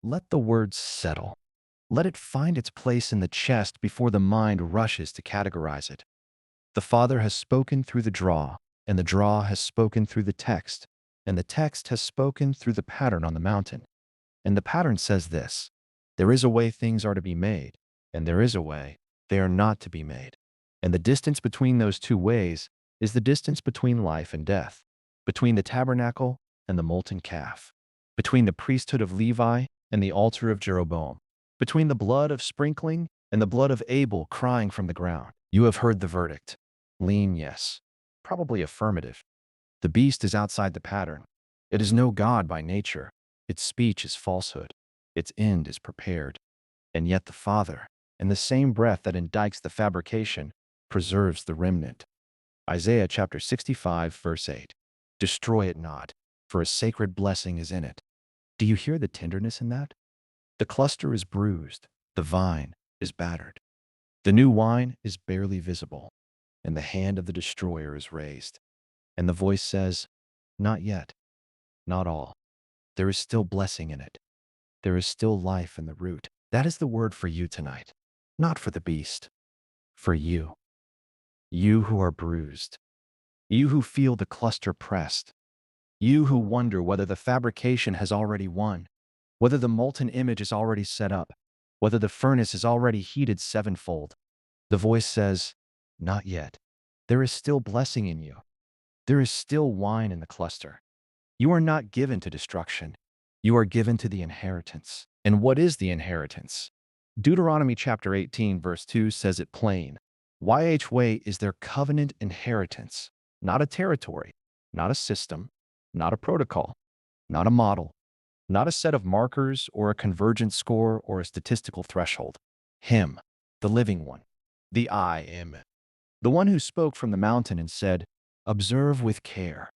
Let the word settle. Let it find its place in the chest before the mind rushes to categorize it. The Father has spoken through the draw, and the draw has spoken through the text, and the text has spoken through the pattern on the mountain. And the pattern says this: there is a way things are to be made, and there is a way they are not to be made. And the distance between those two ways is the distance between life and death, between the tabernacle and the molten calf, between the priesthood of Levi and the altar of Jeroboam, between the blood of sprinkling and the blood of Abel crying from the ground. You have heard the verdict. Lean yes. Probably affirmative. The beast is outside the pattern. It is no God by nature. Its speech is falsehood. Its end is prepared. And yet the Father, in the same breath that indicts the fabrication, preserves the remnant. Isaiah chapter 65, verse 8. Destroy it not, for a sacred blessing is in it. Do you hear the tenderness in that? The cluster is bruised. The vine is battered. The new wine is barely visible, and the hand of the destroyer is raised. And the voice says, not yet, not all. There is still blessing in it. There is still life in the root. That is the word for you tonight. Not for the beast, for you. You who are bruised. You who feel the cluster pressed. You who wonder whether the fabrication has already won, whether the molten image is already set up, whether the furnace is already heated sevenfold. The voice says, not yet. There is still blessing in you. There is still wine in the cluster. You are not given to destruction. You are given to the inheritance. And what is the inheritance? Deuteronomy chapter 18 verse 2 says it plain. YHWH is their covenant inheritance, not a territory, not a system, not a protocol, not a model, not a set of markers or a convergence score or a statistical threshold. Him, the living one, the I am, the one who spoke from the mountain and said, observe with care.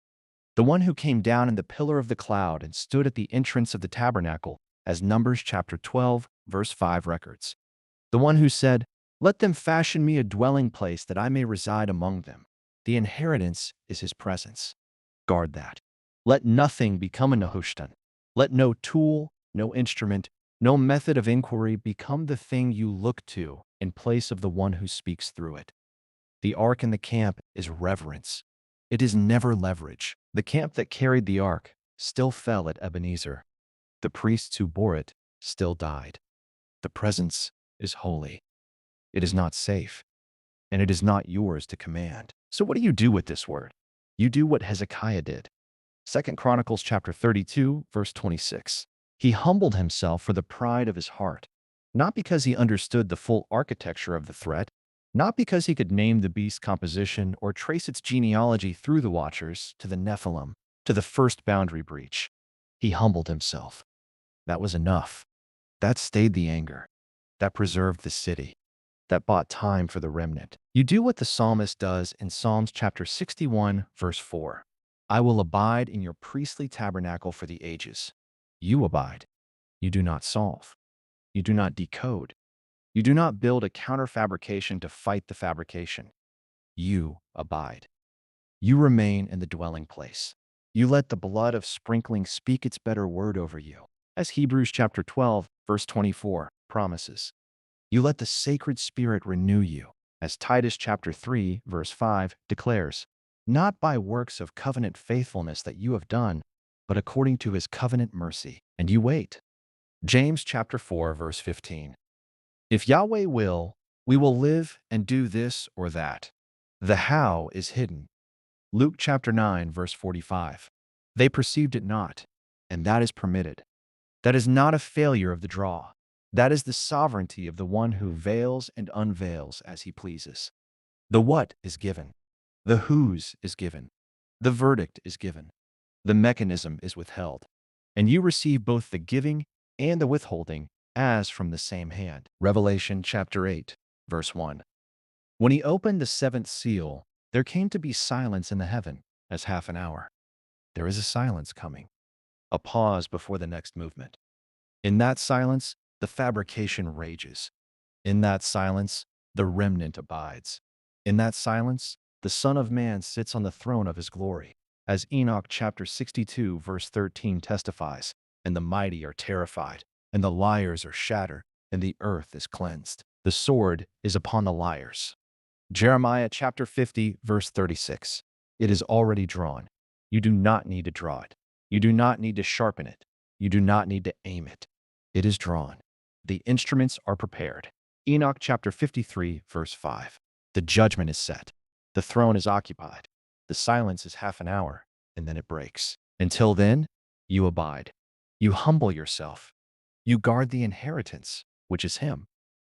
The one who came down in the pillar of the cloud and stood at the entrance of the tabernacle, as Numbers chapter 12, verse 5 records. The one who said, let them fashion me a dwelling place that I may reside among them. The inheritance is his presence. Guard that. Let nothing become a Nehushtan. Let no tool, no instrument, no method of inquiry become the thing you look to in place of the one who speaks through it. The ark in the camp is reverence. It is never leverage. The camp that carried the ark still fell at Ebenezer. The priests who bore it still died. The presence is holy. It is not safe, and it is not yours to command. So what do you do with this word? You do what Hezekiah did. 2 Chronicles chapter 32, verse 26. He humbled himself for the pride of his heart, not because he understood the full architecture of the threat, not because he could name the beast's composition or trace its genealogy through the Watchers to the Nephilim, to the first boundary breach. He humbled himself. That was enough. That stayed the anger. That preserved the city. That bought time for the remnant. You do what the psalmist does in Psalms chapter 61, verse 4. I will abide in your priestly tabernacle for the ages. You abide. You do not solve. You do not decode. You do not build a counterfabrication to fight the fabrication. You abide. You remain in the dwelling place. You let the blood of sprinkling speak its better word over you, as Hebrews chapter 12, verse 24 promises. You let the sacred spirit renew you, as Titus chapter 3, verse 5 declares, not by works of covenant faithfulness that you have done, but according to his covenant mercy. And you wait. James chapter 4, verse 15. If Yahweh will, we will live and do this or that. The how is hidden. Luke chapter 9, verse 45. They perceived it not, and that is permitted. That is not a failure of the draw. That is the sovereignty of the one who veils and unveils as he pleases. The what is given. The whose is given. The verdict is given. The mechanism is withheld. And you receive both the giving and the withholding as from the same hand. Revelation chapter 8, verse 1. When he opened the seventh seal, there came to be silence in the heaven as half an hour. There is a silence coming, a pause before the next movement. In that silence, the fabrication rages. In that silence, the remnant abides. In that silence, the Son of Man sits on the throne of his glory, as Enoch chapter 62, verse 13 testifies, and the mighty are terrified, and the liars are shattered, and the earth is cleansed. The sword is upon the liars. Jeremiah chapter 50, verse 36. It is already drawn. You do not need to draw it. You do not need to sharpen it. You do not need to aim it. It is drawn. The instruments are prepared. Enoch chapter 53, verse 5. The judgment is set. The throne is occupied. The silence is half an hour, and then it breaks. Until then, you abide. You humble yourself. You guard the inheritance, which is Him.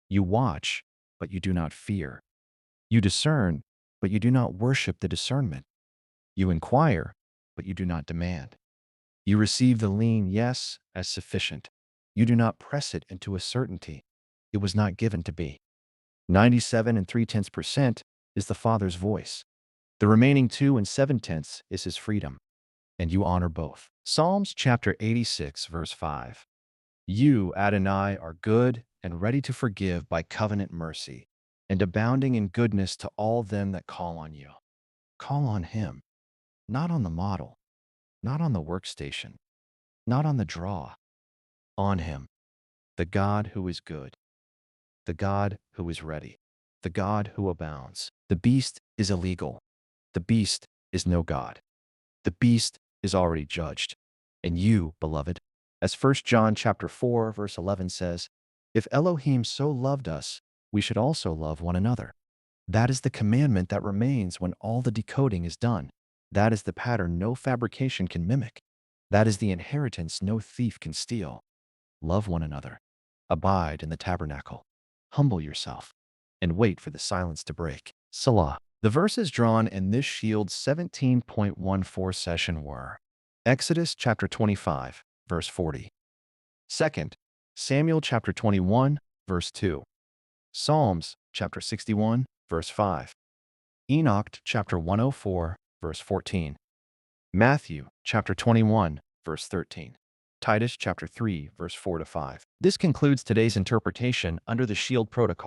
You watch, but you do not fear. You discern, but you do not worship the discernment. You inquire, but you do not demand. You receive the lean yes as sufficient. You do not press it into a certainty. It was not given to be. 97 and 3/10% is the Father's voice. The remaining 2 and 7/10 is His freedom, and you honor both. Psalms chapter 86, verse 5. You, Adonai, are good and ready to forgive by covenant mercy, and abounding in goodness to all them that call on you. Call on Him, not on the model, not on the workstation, not on the draw, on Him, the God who is good, the God who is ready, the God who abounds. The beast is illegal. The beast is no God. The beast is already judged. And you, beloved, as 1 John chapter 4, verse 11 says, if Elohim so loved us, we should also love one another. That is the commandment that remains when all the decoding is done. That is the pattern no fabrication can mimic. That is the inheritance no thief can steal. Love one another. Abide in the tabernacle. Humble yourself, and wait for the silence to break. Salah. The verses drawn in this Shield 17.14 session were Exodus chapter 25, verse 40. 2nd, Samuel chapter 21, verse 2. Psalms chapter 61, verse 5. Enoch chapter 104, verse 14. Matthew chapter 21, verse 13. Titus chapter 3, verse 4 to 5. This concludes today's interpretation under the Shield Protocol.